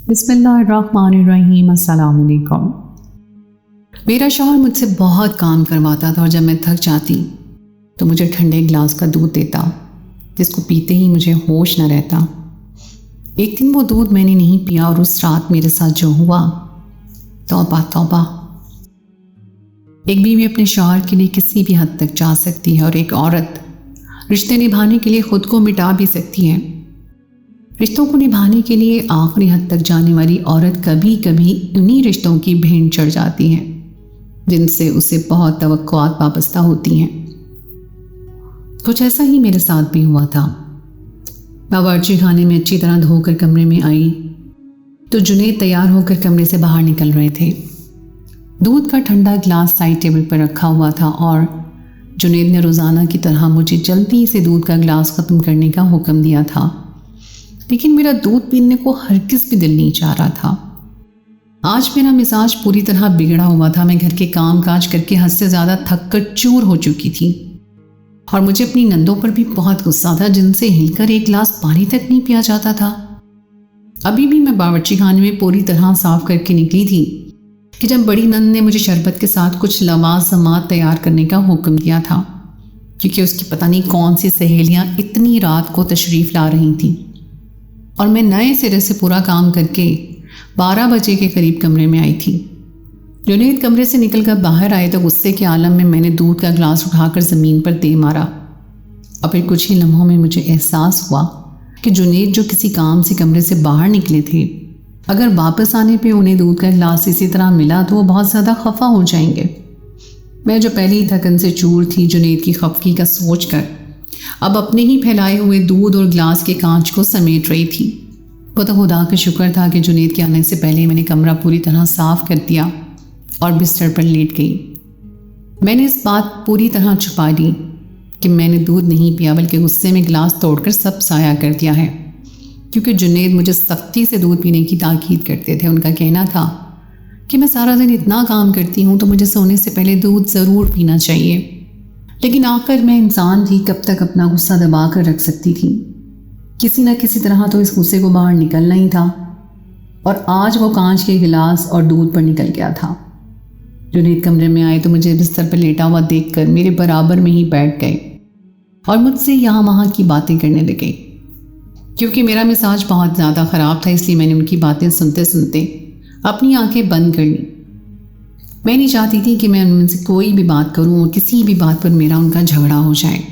बिस्मिल्लाहिर्रहमानिर्रहीम। अस्सलाम वालेकुम। मेरा शौहर मुझसे बहुत काम करवाता था और जब मैं थक जाती तो मुझे ठंडे गिलास का दूध देता, जिसको पीते ही मुझे होश न रहता। एक दिन वो दूध मैंने नहीं पिया और उस रात मेरे साथ जो हुआ, तौबा तौबा। एक बीवी अपने शौहर के लिए किसी भी हद तक जा सकती है और एक औरत रिश्ते निभाने के लिए खुद को मिटा भी सकती है। रिश्तों को निभाने के लिए आखिरी हद तक जाने वाली औरत कभी कभी उन्हीं रिश्तों की भेंट चढ़ जाती है जिनसे उसे बहुत तवक्कुआत वाबस्ता होती हैं। कुछ ऐसा ही मेरे साथ भी हुआ था। बावर्ची खाने में अच्छी तरह धोकर कमरे में आई तो जुनैद तैयार होकर कमरे से बाहर निकल रहे थे। दूध का ठंडा गिलास साइड टेबल पर रखा हुआ था और जुनैद ने रोज़ाना की तरह मुझे जल्दी से दूध का गिलास ख़त्म करने का हुक्म दिया था, लेकिन मेरा दूध पीने को हरगिज़ भी दिल नहीं चाह रहा था। आज मेरा मिजाज पूरी तरह बिगड़ा हुआ था। मैं घर के काम काज करके हद से ज़्यादा थक कर चूर हो चुकी थी और मुझे अपनी नंदों पर भी बहुत गुस्सा था, जिनसे हिलकर एक गिलास पानी तक नहीं पिया जाता था। अभी भी मैं बावर्ची खाने में पूरी तरह साफ करके निकली थी कि जब बड़ी नंद ने मुझे शरबत के साथ कुछ लवाज़मात तैयार करने का हुक्म दिया था, क्योंकि उसकी पता नहीं कौन सी सहेलियाँ इतनी रात को तशरीफ़ ला रही थीं और मैं नए सिरे से पूरा काम करके 12 बजे के करीब कमरे में आई थी। जुनैद कमरे से निकलकर बाहर आए तो गुस्से के आलम में मैंने दूध का गिलास उठाकर ज़मीन पर दे मारा और फिर कुछ ही लम्हों में मुझे एहसास हुआ कि जुनैद जो किसी काम से कमरे से बाहर निकले थे, अगर वापस आने पे उन्हें दूध का गिलास इसी तरह मिला तो वो बहुत ज़्यादा खफा हो जाएंगे। मैं जो पहली थकन से चूर थी जुनैद की खफगी का सोच कर अब अपने ही फैलाए हुए दूध और गिलास के कांच को समेट रही थी। वो तो खुदा का शुक्र था कि जुनैद के आने से पहले मैंने कमरा पूरी तरह साफ कर दिया और बिस्तर पर लेट गई। मैंने इस बात पूरी तरह छुपा दी कि मैंने दूध नहीं पिया, बल्कि गुस्से में गिलास तोड़कर सब साया कर दिया है, क्योंकि जुनैद मुझे सख्ती से दूध पीने की ताकीद करते थे। उनका कहना था कि मैं सारा दिन इतना काम करती हूँ तो मुझे सोने से पहले दूध ज़रूर पीना चाहिए, लेकिन आखिर मैं इंसान थी, कब तक अपना गुस्सा दबा कर रख सकती थी। किसी न किसी तरह तो इस गुस्से को बाहर निकलना ही था और आज वो कांच के गिलास और दूध पर निकल गया था। जुनैद कमरे में आए तो मुझे बिस्तर पर लेटा हुआ देखकर मेरे बराबर में ही बैठ गए और मुझसे यहाँ वहाँ की बातें करने लगे। क्योंकि मेरा मिजाज बहुत ज़्यादा ख़राब था, इसलिए मैंने उनकी बातें सुनते सुनते अपनी आंखें बंद कर ली। मैं नहीं चाहती थी कि मैं उनसे कोई भी बात करूं और किसी भी बात पर मेरा उनका झगड़ा हो जाए।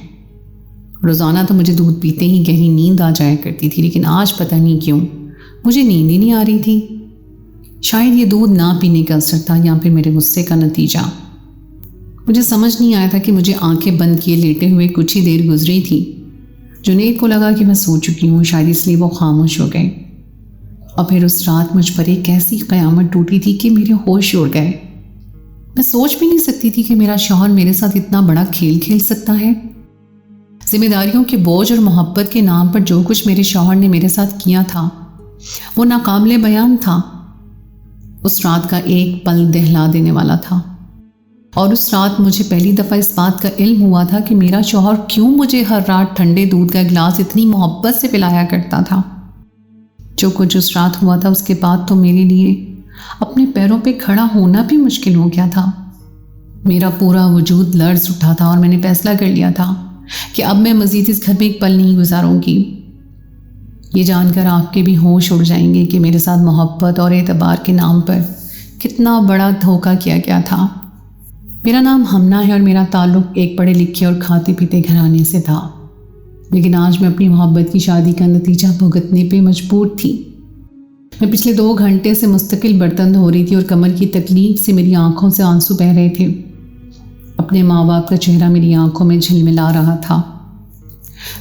रोज़ाना तो मुझे दूध पीते ही गहरी नींद आ जाया करती थी, लेकिन आज पता नहीं क्यों मुझे नींद ही नहीं आ रही थी। शायद ये दूध ना पीने का असर था या फिर मेरे गुस्से का नतीजा। मुझे समझ नहीं आया था कि मुझे आंखें बंद किए लेटे हुए कुछ ही देर गुजरी थी। जुनैद को लगा कि मैं सो चुकी हूँ, शायद इसलिए वो खामोश हो गए। और फिर उस रात मुझ पर एक ऐसी क़यामत टूटी थी कि मेरे होश उड़ गए। मैं सोच भी नहीं सकती थी कि मेरा शौहर मेरे साथ इतना बड़ा खेल खेल सकता है। जिम्मेदारियों के बोझ और मोहब्बत के नाम पर जो कुछ मेरे शौहर ने मेरे साथ किया था वो नाकाबिले बयान था। उस रात का एक पल दहला देने वाला था और उस रात मुझे पहली दफ़ा इस बात का इल्म हुआ था कि मेरा शौहर क्यों मुझे हर रात ठंडे दूध का गिलास इतनी मोहब्बत से पिलाया करता था। जो कुछ उस रात हुआ था उसके बाद तो मेरे लिए अपने पैरों पे खड़ा होना भी मुश्किल हो गया था। मेरा पूरा वजूद लर्ज़ उठा था और मैंने फैसला कर लिया था कि अब मैं मज़ीद इस घर में एक पल नहीं गुजारूंगी। ये जानकर आपके भी होश उड़ जाएंगे कि मेरे साथ मोहब्बत और एतबार के नाम पर कितना बड़ा धोखा किया गया था। मेरा नाम हमना है और मेरा ताल्लुक़ एक पढ़े लिखे और खाते पीते घराने से था, लेकिन आज मैं अपनी मोहब्बत की शादी का नतीजा भुगतने पे मजबूर थी। मैं पिछले 2 घंटे से मुस्तकिल बर्तन धो रही थी और कमर की तकलीफ से मेरी आंखों से आंसू बह रहे थे। अपने माँ बाप का चेहरा मेरी आंखों में झिलमिला रहा था।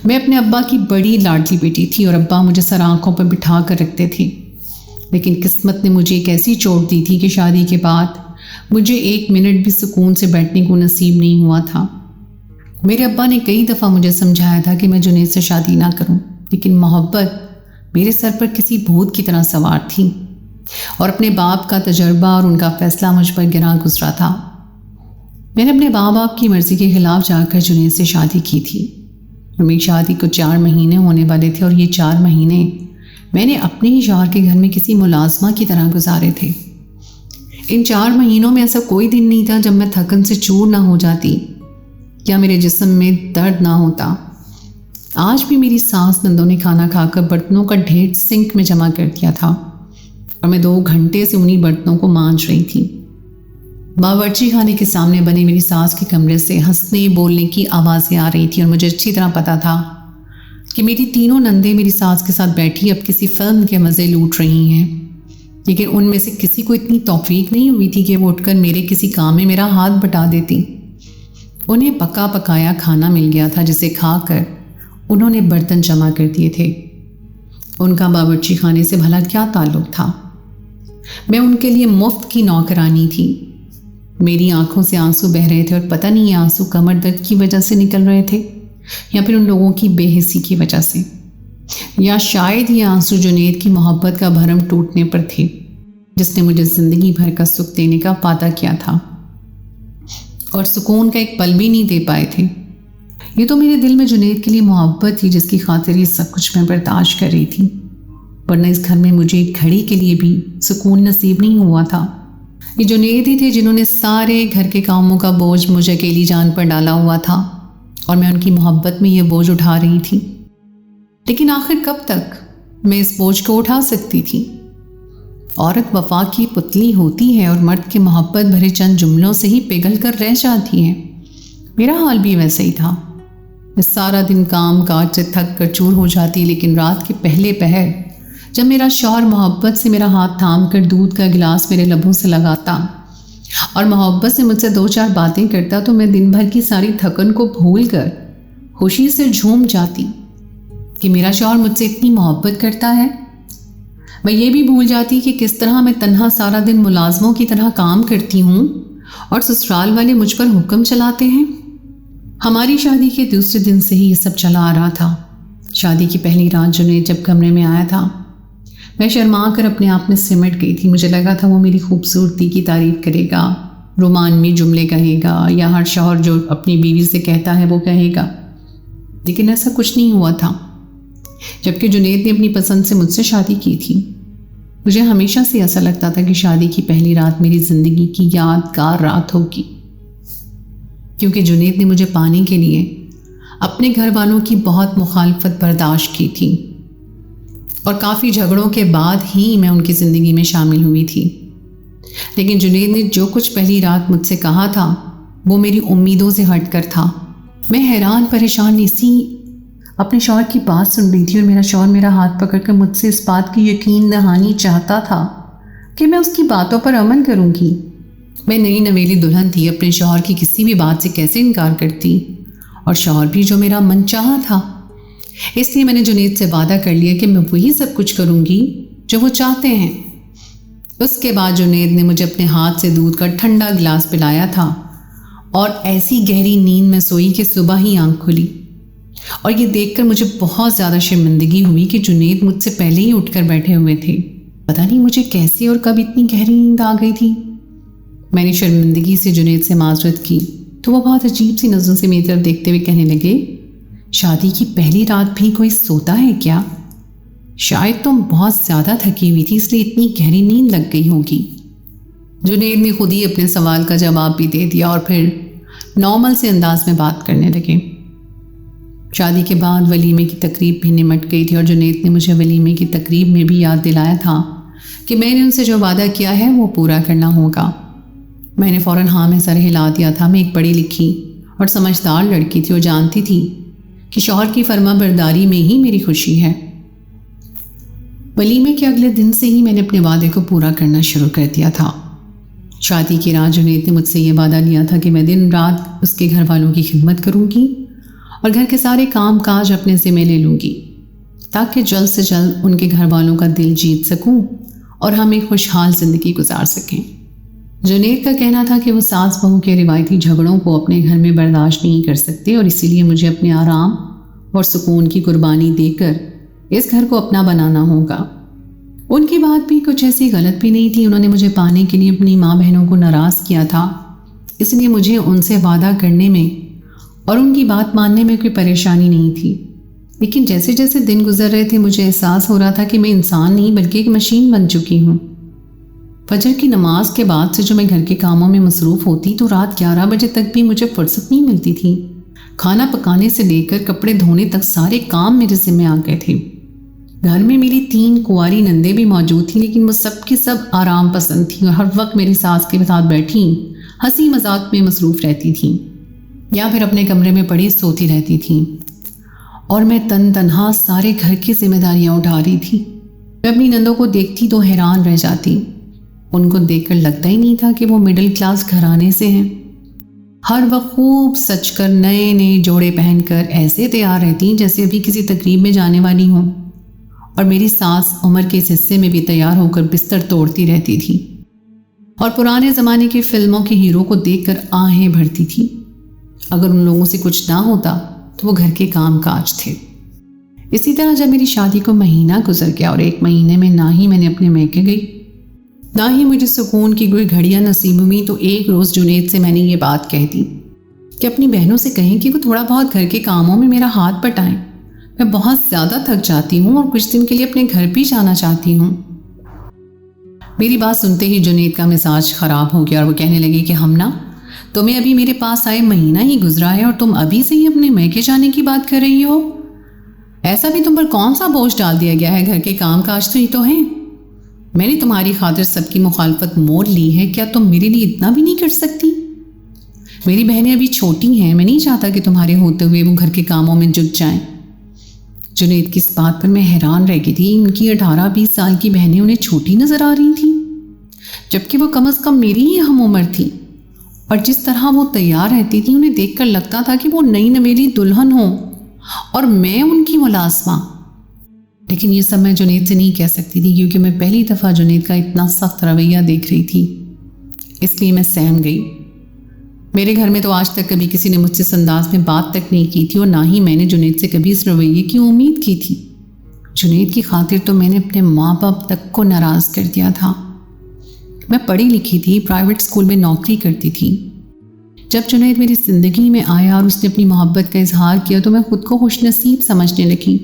मैं अपने अब्बा की बड़ी लाडली बेटी थी और अब्बा मुझे सर आंखों पर बिठा कर रखते थे, लेकिन किस्मत ने मुझे एक ऐसी चोट दी थी कि शादी के बाद मुझे 1 मिनट भी सुकून से बैठने को नसीब नहीं हुआ था। मेरे अब्बा ने कई दफ़ा मुझे समझाया था कि मैं जुनैद से शादी ना करूं, लेकिन मोहब्बत मेरे सर पर किसी भूत की तरह सवार थी और अपने बाप का तजर्बा और उनका फ़ैसला मुझ पर गिरा गुजरा था। मैंने अपने माँ बाप की मर्ज़ी के ख़िलाफ़ जाकर जुनैद से शादी की थी। मेरी शादी को 4 महीने होने वाले थे और ये 4 महीने मैंने अपने ही शौहर के घर में किसी मुलाजमा की तरह गुजारे थे। इन 4 महीनों में ऐसा कोई दिन नहीं था जब मैं थकन से चूर ना हो जाती या मेरे जिस्म में दर्द ना होता। आज भी मेरी सास नंदों ने खाना खाकर बर्तनों का ढेर सिंक में जमा कर दिया था और मैं 2 घंटे से उन्हीं बर्तनों को मांज रही थी। बावर्ची खाने के सामने बने मेरी सास के कमरे से हंसने बोलने की आवाज़ें आ रही थी और मुझे अच्छी तरह पता था कि मेरी तीनों नंदे मेरी सास के साथ बैठी अब किसी फिल्म के मज़े लूट रही हैं। लेकिन उनमें से किसी को इतनी तौफीक नहीं हुई थी कि वो उठकर मेरे किसी काम में मेरा हाथ बटा देती। उन्हें पका पकाया खाना मिल गया था जिसे खाकर उन्होंने बर्तन जमा कर दिए थे। उनका बावर्ची खाने से भला क्या ताल्लुक था? मैं उनके लिए मुफ्त की नौकरानी थी। मेरी आंखों से आंसू बह रहे थे और पता नहीं ये आंसू कमर दर्द की वजह से निकल रहे थे या फिर उन लोगों की बेहिस्सी की वजह से, या शायद ये आंसू जुनैद की मोहब्बत का भरम टूटने पर थे जिसने मुझे ज़िंदगी भर का सुख देने का वादा किया था और सुकून का एक पल भी नहीं दे पाए थे। ये तो मेरे दिल में जुनैद के लिए मोहब्बत थी जिसकी खातिर ये सब कुछ मैं बर्दाश्त कर रही थी, वरना इस घर में मुझे एक घड़ी के लिए भी सुकून नसीब नहीं हुआ था। ये जुनैद ही थे जिन्होंने सारे घर के कामों का बोझ मुझे अकेली जान पर डाला हुआ था और मैं उनकी मोहब्बत में ये बोझ उठा रही थी। लेकिन आखिर कब तक मैं इस बोझ को उठा सकती थी? औरत वफा की पुतली होती है और मर्द के मोहब्बत भरे चंद जुमलों से ही पिघल कर रह जाती है। मेरा हाल भी वैसा ही था। मैं सारा दिन काम काज से थक कर चूर हो जाती, लेकिन रात के पहले पहर जब मेरा शौहर मोहब्बत से मेरा हाथ थाम कर दूध का गिलास मेरे लबों से लगाता और मोहब्बत से मुझसे 2-4 बातें करता तो मैं दिन भर की सारी थकन को भूल कर खुशी से झूम जाती कि मेरा शौहर मुझसे इतनी मोहब्बत करता है। मैं ये भी भूल जाती कि किस तरह मैं तन्हा सारा दिन मुलाजमों की तरह काम करती हूँ और ससुराल वाले मुझ पर हुक्म चलाते हैं। हमारी शादी के दूसरे दिन से ही ये सब चला आ रहा था। शादी की पहली रात जुनैद जब कमरे में आया था, मैं शर्मा कर अपने आप में सिमट गई थी। मुझे लगा था वो मेरी खूबसूरती की तारीफ करेगा, रोमानवी जुमले कहेगा या हर शौहर जो अपनी बीवी से कहता है वो कहेगा, लेकिन ऐसा कुछ नहीं हुआ था। जबकि जुनैद ने अपनी पसंद से मुझसे शादी की थी। मुझे हमेशा से ऐसा लगता था कि शादी की पहली रात मेरी ज़िंदगी की यादगार रात होगी, क्योंकि जुनैद ने मुझे पाने के लिए अपने घर वालों की बहुत मुखालफत बर्दाश्त की थी और काफ़ी झगड़ों के बाद ही मैं उनकी ज़िंदगी में शामिल हुई थी। लेकिन जुनैद ने जो कुछ पहली रात मुझसे कहा था वो मेरी उम्मीदों से हटकर था। मैं हैरान परेशान इसी अपने शौहर की बात सुन रही थी और मेरा शौहर मेरा हाथ पकड़कर मुझसे इस बात की यकीन दहानी चाहता था कि मैं उसकी बातों पर अमल करूंगी। मैं नई नवेली दुल्हन थी, अपने शौहर की किसी भी बात से कैसे इनकार करती, और शौहर भी जो मेरा मनचाहा था। इसलिए मैंने जुनैद से वादा कर लिया कि मैं वही सब कुछ करूंगी जो वो चाहते हैं। उसके बाद जुनैद ने मुझे अपने हाथ से दूध का ठंडा गिलास पिलाया था और ऐसी गहरी नींद में सोई कि सुबह ही आंख खुली। और ये देखकर मुझे बहुत ज़्यादा शर्मिंदगी हुई कि जुनैद मुझसे पहले ही उठकर बैठे हुए थे। पता नहीं मुझे कैसे और कब इतनी गहरी नींद आ गई थी। मैंने शर्मिंदगी से जुनैद से माजरत की तो वह बहुत अजीब सी नज़रों से मेरी तरफ देखते हुए कहने लगे, शादी की पहली रात भी कोई सोता है क्या? शायद तुम बहुत ज़्यादा थकी हुई थी इसलिए इतनी गहरी नींद लग गई होगी। जुनैद ने खुद ही अपने सवाल का जवाब भी दे दिया और फिर नॉर्मल से अंदाज में बात करने लगे। शादी के बाद वलीमे की तकरीब भी निमट गई थी और जुनैद ने मुझे वलीमे की तकरीब में भी याद दिलाया था कि मैंने उनसे जो वादा किया है वो पूरा करना होगा। मैंने फ़ौरन हाँ में सर हिला दिया था। मैं एक पढ़ी लिखी और समझदार लड़की थी और जानती थी कि शौहर की फर्माबरदारी में ही मेरी खुशी है। वलीमे के अगले दिन से ही मैंने अपने वादे को पूरा करना शुरू कर दिया था। शादी की रात जुनैद ने मुझसे ये वादा लिया था कि मैं दिन रात उसके घर वालों की खिदमत करूँगी और घर के सारे काम काज अपने ज़िम्मे ले लूँगी ताकि जल्द से जल्द उनके घर वालों का दिल जीत सकूँ और हम एक खुशहाल ज़िंदगी गुजार सकें। जुनैद का कहना था कि वो सास बहू के रिवायती झगड़ों को अपने घर में बर्दाश्त नहीं कर सकते और इसीलिए मुझे अपने आराम और सुकून की कुर्बानी देकर इस घर को अपना बनाना होगा। उनकी बात भी कुछ ऐसी गलत भी नहीं थी। उन्होंने मुझे पाने के लिए अपनी माँ बहनों को नाराज़ किया था, इसलिए मुझे उनसे वादा करने में और उनकी बात मानने में कोई परेशानी नहीं थी। लेकिन जैसे जैसे दिन गुजर रहे थे मुझे एहसास हो रहा था कि मैं इंसान नहीं बल्कि एक मशीन बन चुकी हूँ। फजर की नमाज के बाद से जो मैं घर के कामों में मसरूफ़ होती तो रात 11 बजे तक भी मुझे फुर्सत नहीं मिलती थी। खाना पकाने से लेकर कपड़े धोने तक सारे काम मेरे ज़िम्मे आ गए थे। घर में मेरी 3 कुंवारी नंदे भी मौजूद थी, लेकिन वो सब की सब आराम पसंद थी और हर वक्त मेरी सास के साथ बैठी हंसी मजाक में मसरूफ़ रहती थी या फिर अपने कमरे में पड़ी सोती रहती थी और मैं तनहा सारे घर की जिम्मेदारियां उठा रही थी। मैं अपनी नंदों को देखती तो हैरान रह जाती। उनको देखकर लगता ही नहीं था कि वो मिडिल क्लास घराने से हैं। हर वक्त खूब सच कर नए नए जोड़े पहनकर ऐसे तैयार रहती जैसे अभी किसी तकरीब में जाने वाली हों, और मेरी सास उम्र के इस हिस्से में भी तैयार होकर बिस्तर तोड़ती रहती थी और पुराने ज़माने की फिल्मों के हीरो को देखकर आहें भरती थी। अगर उन लोगों से कुछ ना होता तो वो घर के काम काज थे। इसी तरह जब मेरी शादी को महीना गुजर गया और 1 महीने में ना ही मैंने अपने मैके गई ना ही मुझे सुकून की कोई घड़ियां नसीब हुई, तो एक रोज़ जुनेद से मैंने ये बात कह दी कि अपनी बहनों से कहें कि वो थोड़ा बहुत घर के कामों में मेरा हाथ बटाएं। मैं बहुत ज़्यादा थक जाती हूँ और कुछ दिन के लिए अपने घर भी जाना चाहती हूँ। मेरी बात सुनते ही जुनेद का मिजाज ख़राब हो गया और वो कहने लगे कि हम ना, तुम्हें अभी मेरे पास आए महीना ही गुजरा है और तुम अभी से ही अपने मैके जाने की बात कर रही हो। ऐसा भी तुम पर कौन सा बोझ डाल दिया गया है? घर के काम काज तो ही तो हैं। मैंने तुम्हारी खातिर सबकी मुखालफत मोल ली है, क्या तुम मेरे लिए इतना भी नहीं कर सकती? मेरी बहनें अभी छोटी हैं, मैं नहीं चाहता कि तुम्हारे होते हुए वो घर के कामों में जुट जाएं। जुनेद की इस बात पर मैं हैरान रह गई थी। उनकी 18-20 साल की बहनें उन्हें छोटी नजर आ रही थी, जबकि वो कम अज़ कम मेरी ही हम उम्र थी। और जिस तरह वो तैयार रहती थी उन्हें देखकर लगता था कि वो नई नवेली दुल्हन हो और मैं उनकी मुलाजमा। लेकिन ये सब मैं जुनेद से नहीं कह सकती थी, क्योंकि मैं पहली दफ़ा जुनेद का इतना सख्त रवैया देख रही थी, इसलिए मैं सहम गई। मेरे घर में तो आज तक कभी किसी ने मुझसे इस अंदाज में बात तक नहीं की थी और ना ही मैंने जुनेद से कभी इस रवैये की उम्मीद की थी। जुनेद की खातिर तो मैंने अपने माँ बाप तक को नाराज़ कर दिया था। मैं पढ़ी लिखी थी, प्राइवेट स्कूल में नौकरी करती थी। जब जुनेद मेरी ज़िंदगी में आया और उसने अपनी मोहब्बत का इजहार किया तो मैं खुद को खुशनसीब समझने लगी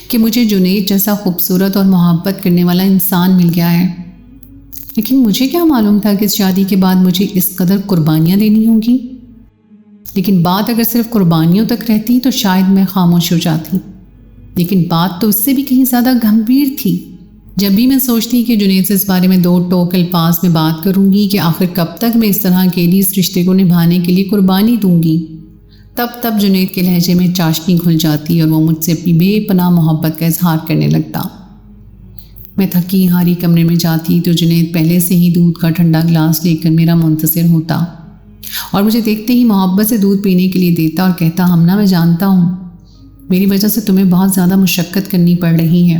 कि मुझे जुनेद जैसा खूबसूरत और मोहब्बत करने वाला इंसान मिल गया है। लेकिन मुझे क्या मालूम था कि इस शादी के बाद मुझे इस कदर कुर्बानियाँ देनी होंगी। लेकिन बात अगर सिर्फ कुर्बानियों तक रहती तो शायद मैं खामोश हो जाती, लेकिन बात तो उससे भी कहीं ज़्यादा गंभीर थी। जब भी मैं सोचती कि जुनेद से इस बारे में 2 टोक अल्फाज में बात करूंगी कि आखिर कब तक मैं इस तरह के लिए इस रिश्ते को निभाने के लिए कुर्बानी दूंगी, तब जुनेद के लहजे में चाशनी घुल जाती और वो मुझसे अपनी बेपनाह मोहब्बत का इजहार करने लगता। मैं थकी हारी कमरे में जाती तो जुनेद पहले से ही दूध का ठंडा गिलास लेकर मेरा मुंतज़िर होता और मुझे देखते ही मोहब्बत से दूध पीने के लिए देता और कहता, हमना मैं जानता हूँ मेरी वजह से तुम्हें बहुत ज़्यादा मुशक्क़त करनी पड़ रही है,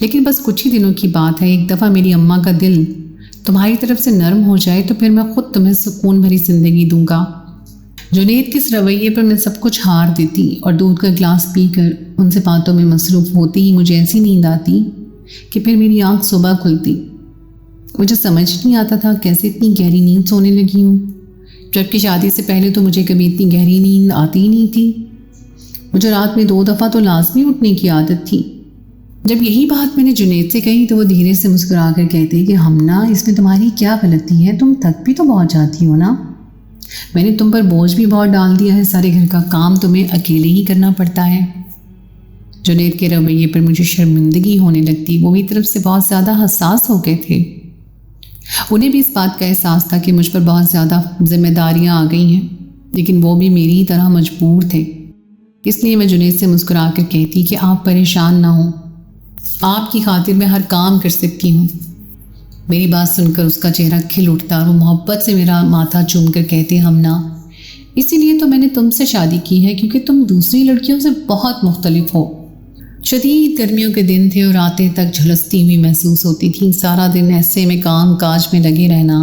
लेकिन बस कुछ ही दिनों की बात है। एक दफ़ा मेरी अम्मा का दिल तुम्हारी तरफ से नरम हो जाए तो फिर मैं खुद तुम्हें सुकून भरी ज़िंदगी दूंगा। जुनेद के इस रवैये पर मैं सब कुछ हार देती और दूध का गिलास पीकर उनसे बातों में मसरूफ़ होती ही मुझे ऐसी नींद आती कि फिर मेरी आँख सुबह खुलती। मुझे समझ नहीं आता था कैसे इतनी गहरी नींद सोने लगी हूँ, जबकि शादी से पहले तो मुझे कभी इतनी गहरी नींद आती ही नहीं थी। मुझे रात में 2 दफ़ा तो लाजमी उठने की आदत थी। जब यही बात मैंने जुनेद से कही तो वो धीरे से मुस्कुरा कर कहते कि हमना, इसमें तुम्हारी क्या गलती है? तुम थक भी तो बहुत जाती हो ना। मैंने तुम पर बोझ भी बहुत डाल दिया है, सारे घर का काम तुम्हें अकेले ही करना पड़ता है। जुनेद के रवैये पर मुझे शर्मिंदगी होने लगती। वो मेरी तरफ से बहुत ज़्यादा हसास हो गए थे। उन्हें भी इस बात का एहसास था कि मुझ पर बहुत ज़्यादा जिम्मेदारियाँ आ गई हैं, लेकिन वो भी मेरी तरह मजबूर थे। इसलिए मैं जुनेद से मुस्कुरा कर कहती कि आप परेशान ना हो, आपकी खातिर मैं हर काम कर सकती हूँ। मेरी बात सुनकर उसका चेहरा खिल उठता और वो मोहब्बत से मेरा माथा चूम कर कहते, हमना, इसीलिए तो मैंने तुमसे शादी की है क्योंकि तुम दूसरी लड़कियों से बहुत मुख्तलिफ हो। शदीद गर्मियों के दिन थे और रातें तक झुलसती हुई महसूस होती थी। सारा दिन ऐसे में काम काज में लगे रहना,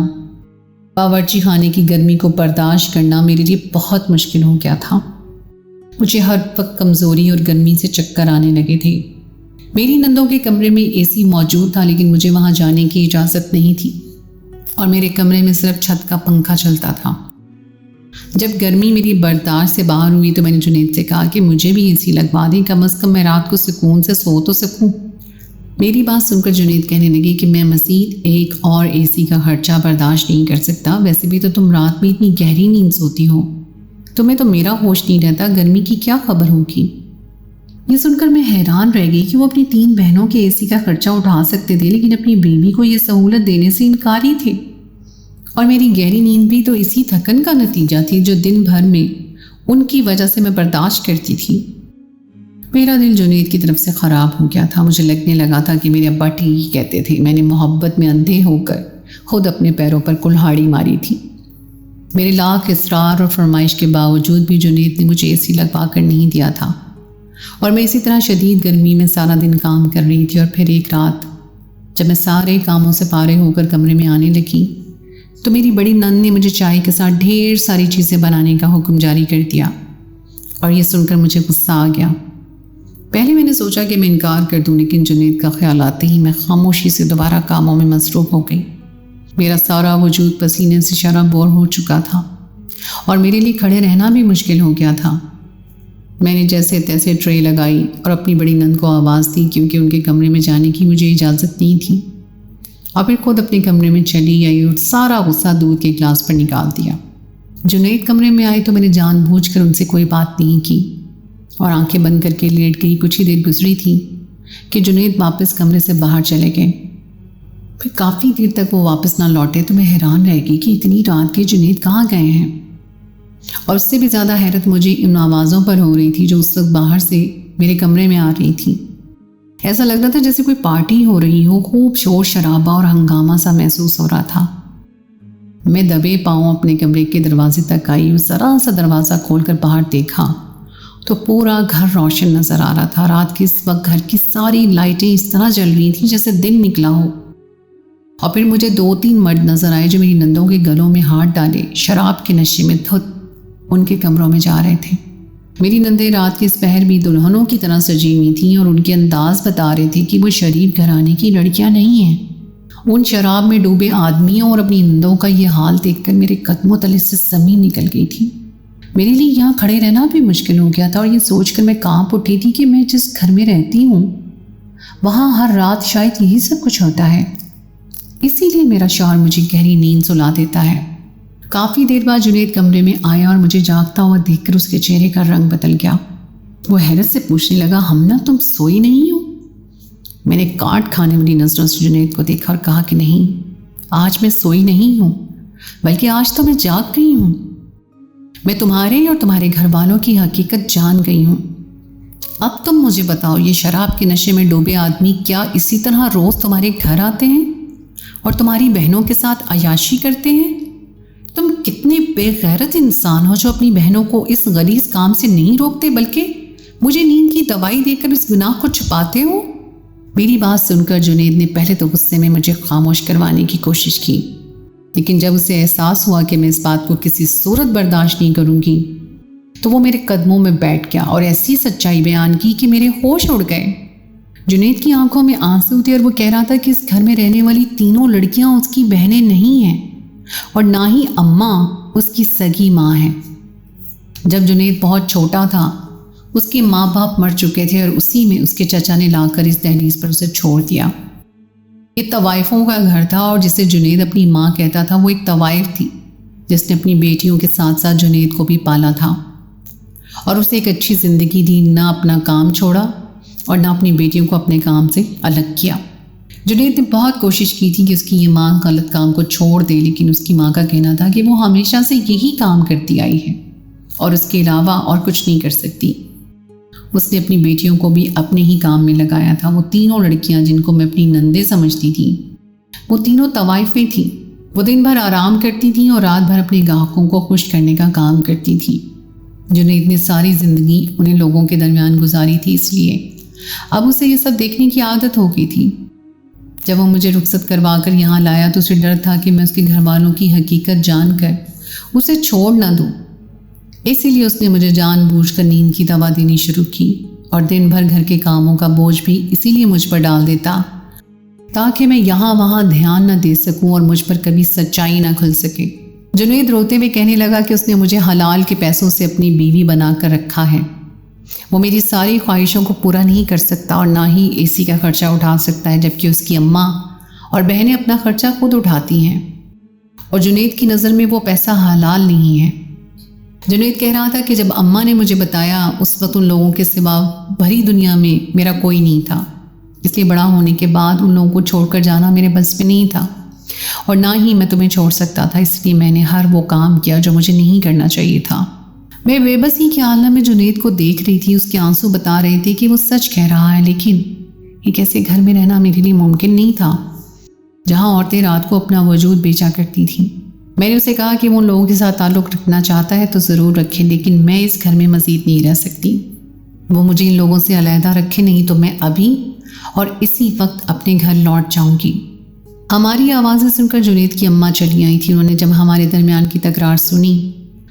बावर्ची खाने की गर्मी को बर्दाश्त करना मेरे लिए बहुत मुश्किल हो गया था। मुझे हर वक्त कमज़ोरी और गर्मी से चक्कर आने लगे थे। मेरी नंदों के कमरे में एसी मौजूद था, लेकिन मुझे वहाँ जाने की इजाज़त नहीं थी और मेरे कमरे में सिर्फ छत का पंखा चलता था। जब गर्मी मेरी बर्दाश्त से बाहर हुई तो मैंने जुनैद से कहा कि मुझे भी एसी लगवा दें, कम अज़ कम मैं रात को सुकून से सो तो सकूं। मेरी बात सुनकर जुनैद कहने लगी कि मैं मज़ीद एक और एसी का खर्चा बर्दाश्त नहीं कर सकता। वैसे भी तो तुम रात में इतनी गहरी नींद सोती हो, तुम्हें तो मेरा होश नहीं रहता, गर्मी की क्या खबर होगी। ये सुनकर मैं हैरान रह गई कि वो अपनी 3 बहनों के एसी का खर्चा उठा सकते थे, लेकिन अपनी बीवी को ये सहूलत देने से इनकारी थे। और मेरी गहरी नींद भी तो इसी थकन का नतीजा थी जो दिन भर में उनकी वजह से मैं बर्दाश्त करती थी। मेरा दिल जुनैद की तरफ से ख़राब हो गया था। मुझे लगने लगा था कि मेरे अब्बा ठीक कहते थे, मैंने मोहब्बत में अंधे होकर खुद अपने पैरों पर कुल्हाड़ी मारी थी। मेरे लाख इसरार और फरमाइश के बावजूद भी जुनैद ने मुझे एसी लगवा कर नहीं दिया था और मैं इसी तरह शदीद गर्मी में सारा दिन काम कर रही थी। और फिर एक रात जब मैं सारे कामों से पारे होकर कमरे में आने लगी तो मेरी बड़ी नंद ने मुझे चाय के साथ ढेर सारी चीज़ें बनाने का हुक्म जारी कर दिया और ये सुनकर मुझे गुस्सा आ गया। पहले मैंने सोचा कि मैं इनकार कर दूं, लेकिन जुनैद का ख्याल आते ही मैं खामोशी से दोबारा कामों में मसरूफ़ हो गई। मेरा सारा वजूद पसीने से शराबोर हो चुका था और मेरे लिए खड़े रहना भी मुश्किल हो गया था। मैंने जैसे तैसे ट्रे लगाई और अपनी बड़ी नंद को आवाज़ दी, क्योंकि उनके कमरे में जाने की मुझे इजाज़त नहीं थी। और फिर खुद अपने कमरे में चली आई और सारा गुस्सा दूध के गिलास पर निकाल दिया। जुनैद कमरे में आए तो मैंने जानबूझकर उनसे कोई बात नहीं की और आंखें बंद करके लेट गई। कुछ ही देर गुजरी थी कि जुनैद वापस कमरे से बाहर चले गए। फिर काफ़ी देर तक वो वापस ना लौटे तो मैं हैरान रह गई कि इतनी रात के जुनैद कहाँ गए हैं। और उससे भी ज़्यादा हैरत मुझे इन आवाज़ों पर हो रही थी जो उस वक्त बाहर से मेरे कमरे में आ रही थी। ऐसा लग रहा था जैसे कोई पार्टी हो रही हो, खूब शोर शराबा और हंगामा सा महसूस हो रहा था। मैं दबे पाँव अपने कमरे के दरवाजे तक आई और ज़रा सा दरवाज़ा खोलकर बाहर देखा तो पूरा घर रोशन नज़र आ रहा था। रात के इस वक्त घर की सारी लाइटें इस तरह जल रही थी जैसे दिन निकला हो। और फिर मुझे 2-3 मर्द नज़र आए जो मेरी नंदों के गलों में हाथ डाले शराब के नशे में धुत उनके कमरों में जा रहे थे। मेरी नंदें रात के इस पहर भी दुल्हनों की तरह सजी हुई थीं और उनके अंदाज बता रहे थे कि वो शरीफ घराने की लड़कियां नहीं हैं। उन शराब में डूबे आदमियों और अपनी नंदों का ये हाल देखकर मेरे कदमों तले से ज़मीन निकल गई थी। मेरे लिए यहाँ खड़े रहना भी मुश्किल हो गया था और ये सोचकर मैं कांप उठी थी कि मैं जिस घर में रहती हूँ वहाँ हर रात शायद यही सब कुछ होता है। इसीलिए मेरा शौहर मुझे गहरी नींद सुला देता है। काफ़ी देर बाद जुनैद कमरे में आया और मुझे जागता हुआ देखकर उसके चेहरे का रंग बदल गया। वो हैरत से पूछने लगा, हमना तुम सोई नहीं हो? मैंने काट खाने वाली नज़रों से जुनैद को देखा और कहा कि नहीं, आज मैं सोई नहीं हूँ, बल्कि आज तो मैं जाग गई हूँ। मैं तुम्हारे और तुम्हारे घर वालों की हकीकत जान गई हूँ। अब तुम मुझे बताओ, ये शराब के नशे में डूबे आदमी क्या इसी तरह रोज़ तुम्हारे घर आते हैं और तुम्हारी बहनों के साथ अयाशी करते हैं? तुम कितने बेगैरत इंसान हो जो अपनी बहनों को इस गलीज़ काम से नहीं रोकते, बल्कि मुझे नींद की दवाई देकर इस गुनाह को छुपाते हो। मेरी बात सुनकर जुनैद ने पहले तो गुस्से में मुझे खामोश करवाने की कोशिश की, लेकिन जब उसे एहसास हुआ कि मैं इस बात को किसी सूरत बर्दाश्त नहीं करूँगी तो वो मेरे कदमों में बैठ गया और ऐसी सच्चाई बयान की कि मेरे होश उड़ गए। जुनैद की आंखों में आंसू थे और वो कह रहा था कि इस घर में रहने वाली 3 लड़कियां उसकी बहनें नहीं हैं और ना ही अम्मा उसकी सगी माँ है। जब जुनैद बहुत छोटा था उसके माँ बाप मर चुके थे और उसी में उसके चचा ने लाकर इस दहलीज पर उसे छोड़ दिया। ये तवाइफों का घर था और जिसे जुनैद अपनी माँ कहता था वो एक तवाइफ थी जिसने अपनी बेटियों के साथ साथ जुनैद को भी पाला था और उसे एक अच्छी ज़िंदगी दी। ना अपना काम छोड़ा और ना अपनी बेटियों को अपने काम से अलग किया। जुनैद ने बहुत कोशिश की थी कि उसकी ये माँ गलत काम को छोड़ दे, लेकिन उसकी माँ का कहना था कि वो हमेशा से यही काम करती आई है और उसके अलावा और कुछ नहीं कर सकती। उसने अपनी बेटियों को भी अपने ही काम में लगाया था। वो 3 लड़कियां जिनको मैं अपनी नंदे समझती थी वो 3 तवाइफ में थी। वो दिन भर आराम करती थी और रात भर अपने ग्राहकों को खुश करने का काम करती थी। जुनैद ने सारी ज़िंदगी उन्हें लोगों के दरमियान गुजारी थी, इसलिए अब उसे ये सब देखने की आदत हो गई थी। जब वो मुझे रुखसत करवा कर यहाँ लाया तो उसे डर था कि मैं उसके घर वालों की हकीकत जानकर उसे छोड़ ना दूँ। इसीलिए उसने मुझे जानबूझकर नींद की दवा देनी शुरू की और दिन भर घर के कामों का बोझ भी इसीलिए मुझ पर डाल देता ताकि मैं यहाँ वहाँ ध्यान न दे सकूं और मुझ पर कभी सच्चाई ना खुल सके। जुनैद रोते हुए कहने लगा कि उसने मुझे हलाल के पैसों से अपनी बीवी बनाकर रखा है। वो मेरी सारी ख्वाहिशों को पूरा नहीं कर सकता और ना ही एसी का खर्चा उठा सकता है, जबकि उसकी अम्मा और बहनें अपना खर्चा खुद उठाती हैं और जुनैद की नज़र में वो पैसा हलाल नहीं है। जुनैद कह रहा था कि जब अम्मा ने मुझे बताया उस वक्त उन लोगों के सिवा भरी दुनिया में मेरा कोई नहीं था, इसलिए बड़ा होने के बाद उन लोगों को छोड़कर जाना मेरे बस में नहीं था और ना ही मैं तुम्हें छोड़ सकता था, इसलिए मैंने हर वो काम किया जो मुझे नहीं करना चाहिए था। मैं बेबसी के आलम में जुनैद को देख रही थी। उसके आंसू बता रहे थे कि वो सच कह रहा है, लेकिन एक ऐसे घर में रहना मेरे लिए मुमकिन नहीं था जहाँ औरतें रात को अपना वजूद बेचा करती थीं। मैंने उसे कहा कि वो उन लोगों के साथ ताल्लुक़ रखना चाहता है तो ज़रूर रखे, लेकिन मैं इस घर में मज़ीद नहीं रह सकती। वो मुझे इन लोगों से अलहदा रखे, नहीं तो मैं अभी और इसी वक्त अपने घर लौट जाऊंगी। हमारी आवाज़ें सुनकर जुनैद की अम्मा चली आई थी। उन्होंने जब हमारे दरमियान की तकरार सुनी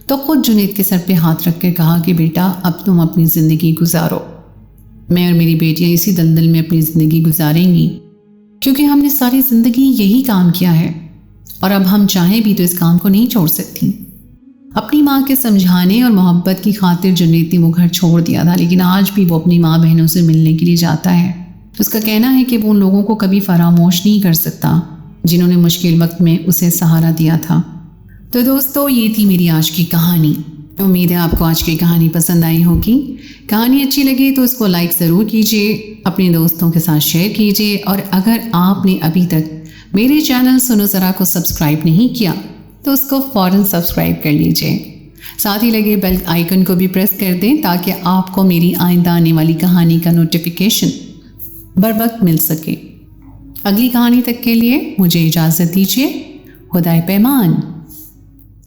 तो खुद जुनैद के सर पे हाथ रख कर कहा कि बेटा अब तुम अपनी ज़िंदगी गुजारो, मैं और मेरी बेटियां इसी दलदल में अपनी ज़िंदगी गुजारेंगी, क्योंकि हमने सारी ज़िंदगी यही काम किया है और अब हम चाहें भी तो इस काम को नहीं छोड़ सकती। अपनी माँ के समझाने और मोहब्बत की खातिर जुनैद ने वो घर छोड़ दिया था, लेकिन आज भी वो अपनी माँ बहनों से मिलने के लिए जाता है। उसका कहना है कि वो उन लोगों को कभी फरामोश नहीं कर सकता जिन्होंने मुश्किल वक्त में उसे सहारा दिया था। तो दोस्तों, ये थी मेरी आज की कहानी। उम्मीद है आपको आज की कहानी पसंद आई होगी। कहानी अच्छी लगी तो उसको लाइक ज़रूर कीजिए, अपने दोस्तों के साथ शेयर कीजिए और अगर आपने अभी तक मेरे चैनल सुनो ज़रा को सब्सक्राइब नहीं किया तो उसको फ़ौरन सब्सक्राइब कर लीजिए। साथ ही लगे बेल आइकन को भी प्रेस कर दें ताकि आपको मेरी आइंदा आने वाली कहानी का नोटिफिकेशन बर वक्त मिल सके। अगली कहानी तक के लिए मुझे इजाज़त दीजिए। खुदाए पैमान।